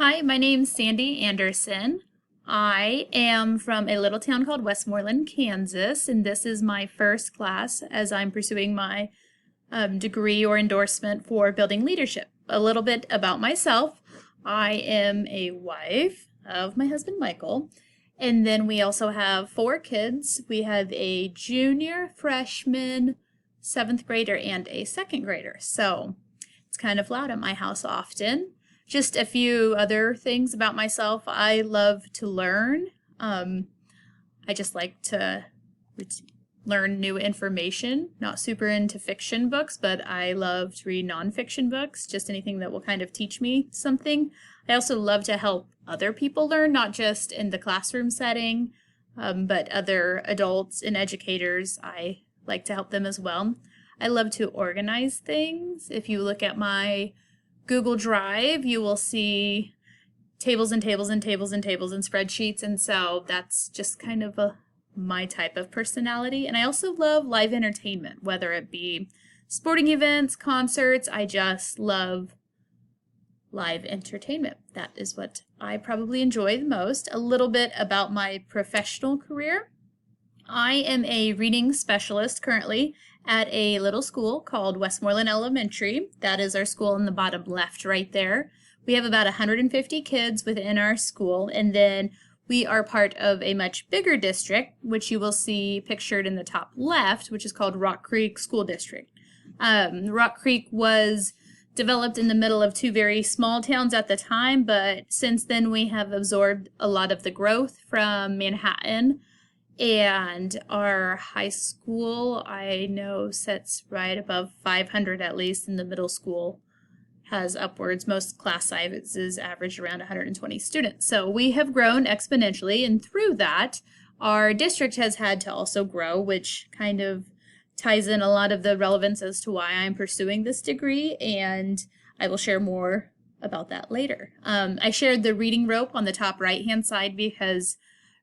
Hi, my name's Sandy Anderson. I am from a little town called Westmoreland, Kansas, and this is my first class as I'm pursuing my degree or endorsement for building leadership. A little bit about myself. I am a wife of my husband Michael, and then we also have four kids. We have a junior, freshman, seventh grader, and a second grader. So it's kind of loud at my house often. Just a few other things about myself. I love to learn. I just like to learn new information. Not super into fiction books, but I love to read nonfiction books, just anything that will kind of teach me something. I also love to help other people learn, not just in the classroom setting, but other adults and educators. I like to help them as well. I love to organize things. If you look at my Google Drive, you will see tables and tables and tables and tables and spreadsheets, and so that's just kind of my type of personality. And I also love live entertainment, whether it be sporting events, concerts. I just love live entertainment. That is what I probably enjoy the most. A little bit about my professional career. I am a reading specialist currently at a little school called Westmoreland Elementary. That is our school in the bottom left right there. We have about 150 kids within our school, and then we are part of a much bigger district, which you will see pictured in the top left, which is called Rock Creek School District. Rock Creek was developed in the middle of two very small towns at the time, but since then we have absorbed a lot of the growth from Manhattan. And our high school, I know, sits right above 500 at least, and the middle school has upwards. Most class sizes average around 120 students. So we have grown exponentially, and through that, our district has had to also grow, which kind of ties in a lot of the relevance as to why I'm pursuing this degree, and I will share more about that later. I shared the reading rope on the top right-hand side because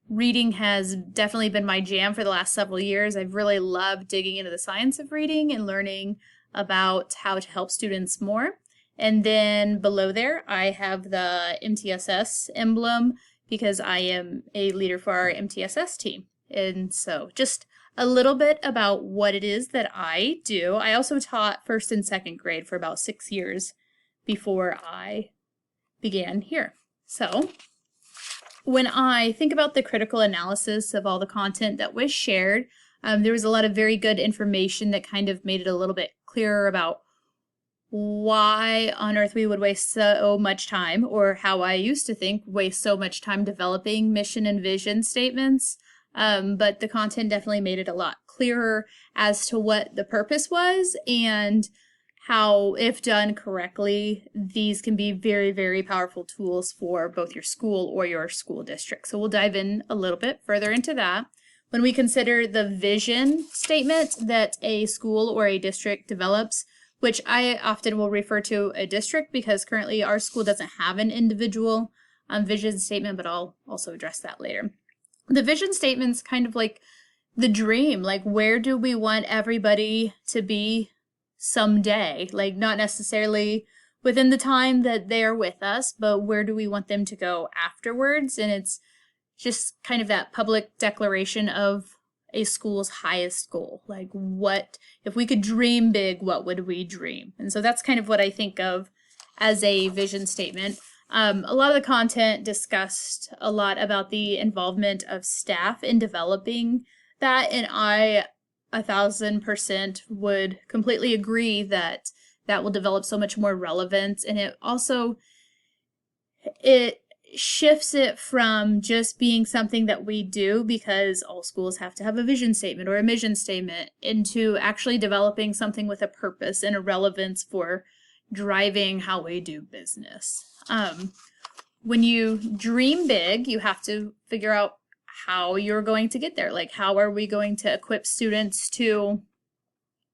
reading has definitely been my jam for the last several years. I've really loved digging into the science of reading and learning about how to help students more. And then below there, I have the MTSS emblem because I am a leader for our MTSS team. And so just a little bit about what it is that I do. I also taught first and second grade for about 6 years before I began here. So when I think about the critical analysis of all the content that was shared, there was a lot of very good information that kind of made it a little bit clearer about why on earth we would waste so much time, or how I used to think waste so much time developing mission and vision statements. But the content definitely made it a lot clearer as to what the purpose was and how, if done correctly, these can be very, very powerful tools for both your school or your school district. So we'll dive in a little bit further into that. When we consider the vision statement that a school or a district develops, which I often will refer to a district because currently our school doesn't have an individual vision statement, but I'll also address that later. The vision statement's kind of like the dream, like where do we want everybody to be someday, like not necessarily within the time that they're with us, but where do we want them to go afterwards? And it's just kind of that public declaration of a school's highest goal. Like what, if we could dream big, what would we dream? And so that's kind of what I think of as a vision statement. A lot of the content discussed a lot about the involvement of staff in developing that, and I 1,000% would completely agree that that will develop so much more relevance, and it shifts it from just being something that we do because all schools have to have a vision statement or a mission statement into actually developing something with a purpose and a relevance for driving how we do business. When you dream big, you have to figure out how you're going to get there. Like, how are we going to equip students to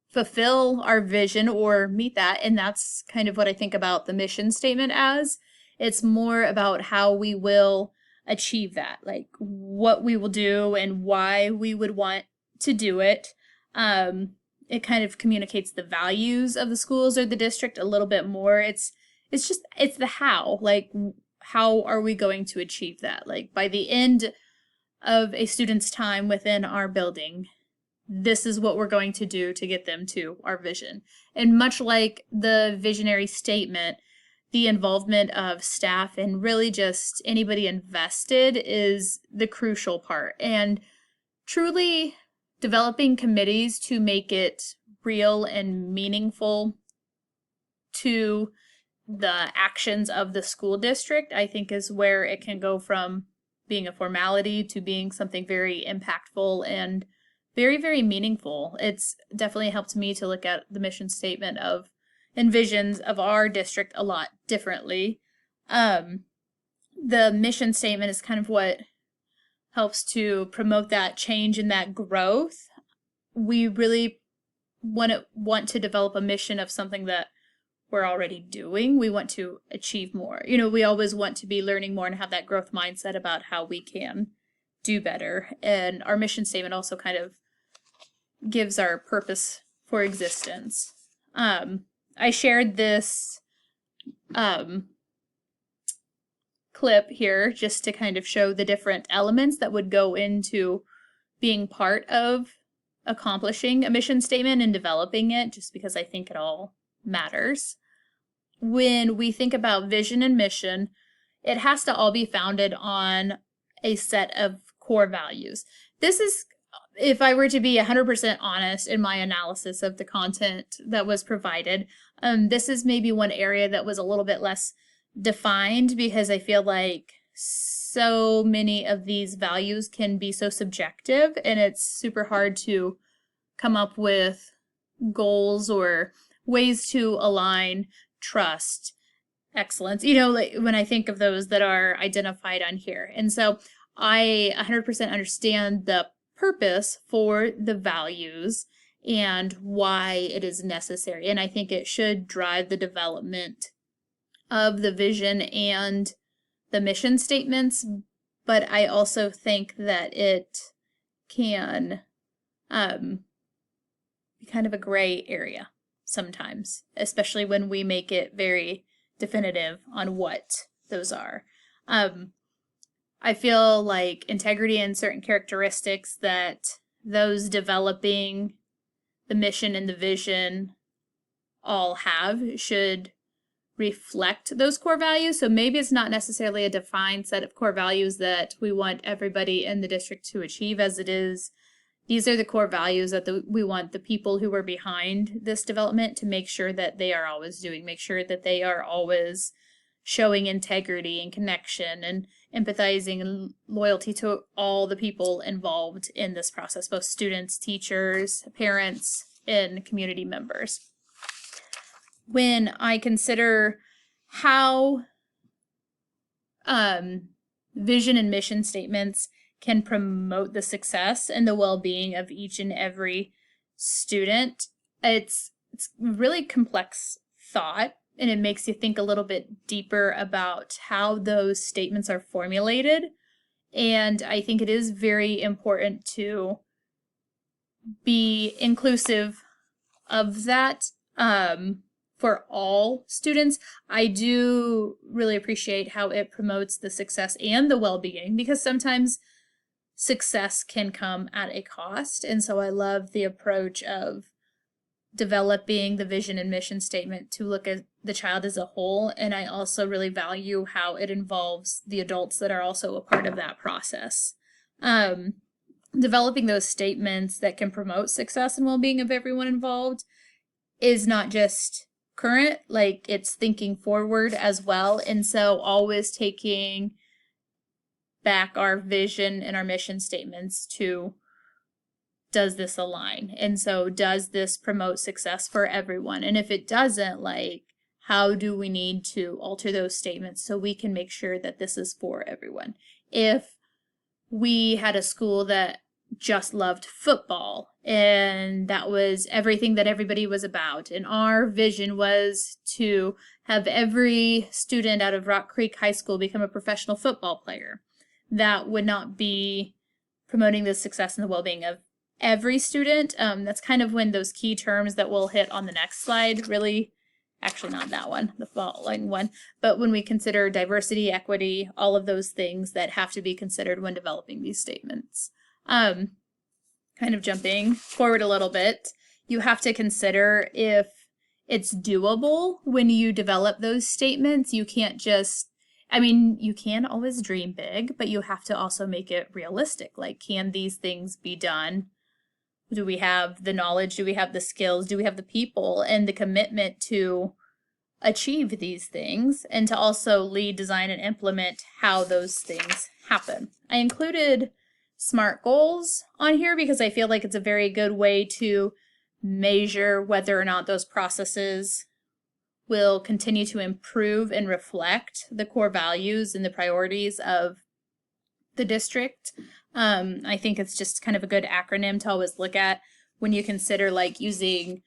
fulfill our vision or meet that? And that's kind of what I think about the mission statement as. It's more about how we will achieve that, like what we will do and why we would want to do it. It kind of communicates the values of the schools or the district a little bit more. It's the how, like how are we going to achieve that? Like by the end of a student's time within our building, this is what we're going to do to get them to our vision. And much like the visionary statement, the involvement of staff and really just anybody invested is the crucial part. And truly developing committees to make it real and meaningful to the actions of the school district, I think is where it can go from being a formality to being something very impactful and very, very meaningful. It's definitely helped me to look at the mission statement of and visions of our district a lot differently. The mission statement is kind of what helps to promote that change and that growth. We really want to develop a mission of something that we're already doing. We want to achieve more. We always want to be learning more and have that growth mindset about how we can do better. And our mission statement also kind of gives our purpose for existence. I shared this clip here just to kind of show the different elements that would go into being part of accomplishing a mission statement and developing it, just because I think it all matters. When we think about vision and mission, it has to all be founded on a set of core values. This is, if I were to be 100% honest in my analysis of the content that was provided, this is maybe one area that was a little bit less defined, because I feel like so many of these values can be so subjective, and it's super hard to come up with goals or ways to align trust, excellence, like when I think of those that are identified on here. And so I 100% understand the purpose for the values and why it is necessary. And I think it should drive the development of the vision and the mission statements. But I also think that it can be kind of a gray area sometimes, especially when we make it very definitive on what those are. I feel like integrity and certain characteristics that those developing the mission and the vision all have should reflect those core values. So maybe it's not necessarily a defined set of core values that we want everybody in the district to achieve, as it is, these are the core values that we want the people who are behind this development to make sure that they are always doing, make sure that they are always showing integrity and connection and empathizing and loyalty to all the people involved in this process, both students, teachers, parents, and community members. When I consider how vision and mission statements can promote the success and the well-being of each and every student, it's really complex thought, and it makes you think a little bit deeper about how those statements are formulated. And I think it is very important to be inclusive of that for all students. I do really appreciate how it promotes the success and the well-being, because sometimes success can come at a cost. And so I love the approach of developing the vision and mission statement to look at the child as a whole. And I also really value how it involves the adults that are also a part of that process. Developing those statements that can promote success and well-being of everyone involved is not just current, like it's thinking forward as well. And so always taking back our vision and our mission statements to, does this align? And so does this promote success for everyone? And if it doesn't, like, how do we need to alter those statements so we can make sure that this is for everyone? If we had a school that just loved football and that was everything that everybody was about, and our vision was to have every student out of Rock Creek High School become a professional football player, that would not be promoting the success and the well-being of every student. That's kind of when those key terms that we'll hit on the next slide really Actually, not that one, the following one, but when we consider diversity, equity, all of those things that have to be considered when developing these statements. Kind of jumping forward a little bit, you have to consider if it's doable when you develop those statements. You can't just, I mean, you can always dream big, but you have to also make it realistic. Like, can these things be done? Do we have the knowledge? Do we have the skills? Do we have the people and the commitment to achieve these things, and to also lead, design, and implement how those things happen? I included SMART goals on here because I feel like it's a very good way to measure whether or not those processes will continue to improve and reflect the core values and the priorities of the district. I think it's just kind of a good acronym to always look at when you consider like using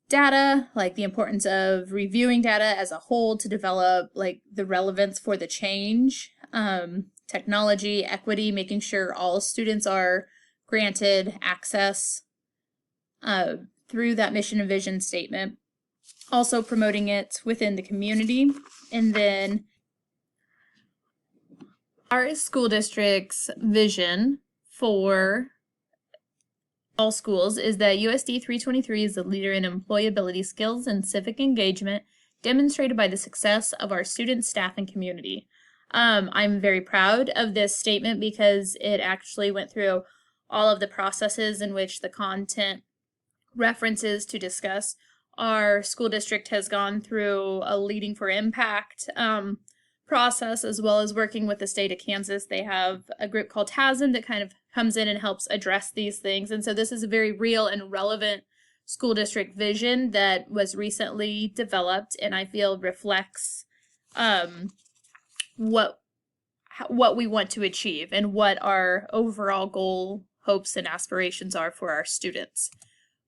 data, like the importance of reviewing data as a whole to develop like the relevance for the change, technology, equity, making sure all students are granted access through that mission and vision statement, also promoting it within the community. And then our school district's vision for all schools is that USD 323 is a leader in employability skills and civic engagement demonstrated by the success of our students, staff, and community. I'm very proud of this statement because it actually went through all of the processes in which the content references to discuss. Our school district has gone through a Leading for Impact process, as well as working with the state of Kansas. They have a group called TASM that kind of comes in and helps address these things. And so this is a very real and relevant school district vision that was recently developed, and I feel reflects what we want to achieve and what our overall goal, hopes, and aspirations are for our students.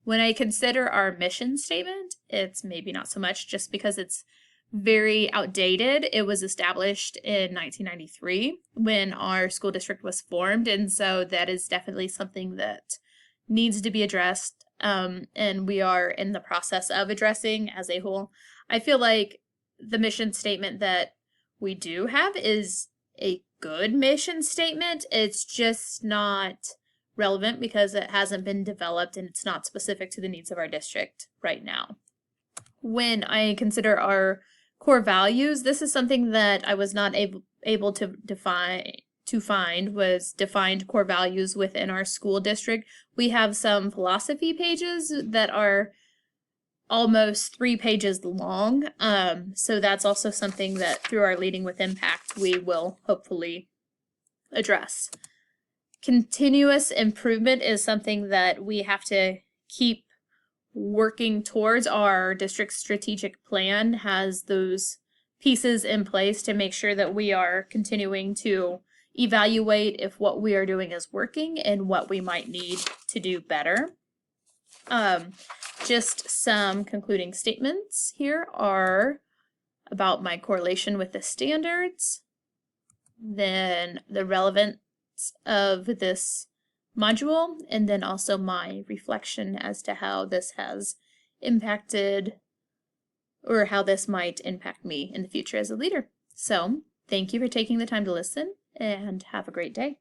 When I consider our mission statement, it's maybe not so much just because it's very outdated. It was established in 1993 when our school district was formed, and so that is definitely something that needs to be addressed, and we are in the process of addressing as a whole. I feel like the mission statement that we do have is a good mission statement. It's just not relevant because it hasn't been developed and it's not specific to the needs of our district right now. When I consider our core values, this is something that I was not able to find was defined core values within our school district. We have some philosophy pages that are almost 3 pages long. So that's also something that through our Leading with Impact, we will hopefully address. Continuous improvement is something that we have to keep working towards. Our district strategic plan has those pieces in place to make sure that we are continuing to evaluate if what we are doing is working and what we might need to do better. Just some concluding statements here are about my correlation with the standards, then the relevance of this module, and then also my reflection as to how this has impacted or how this might impact me in the future as a leader. So thank you for taking the time to listen and have a great day.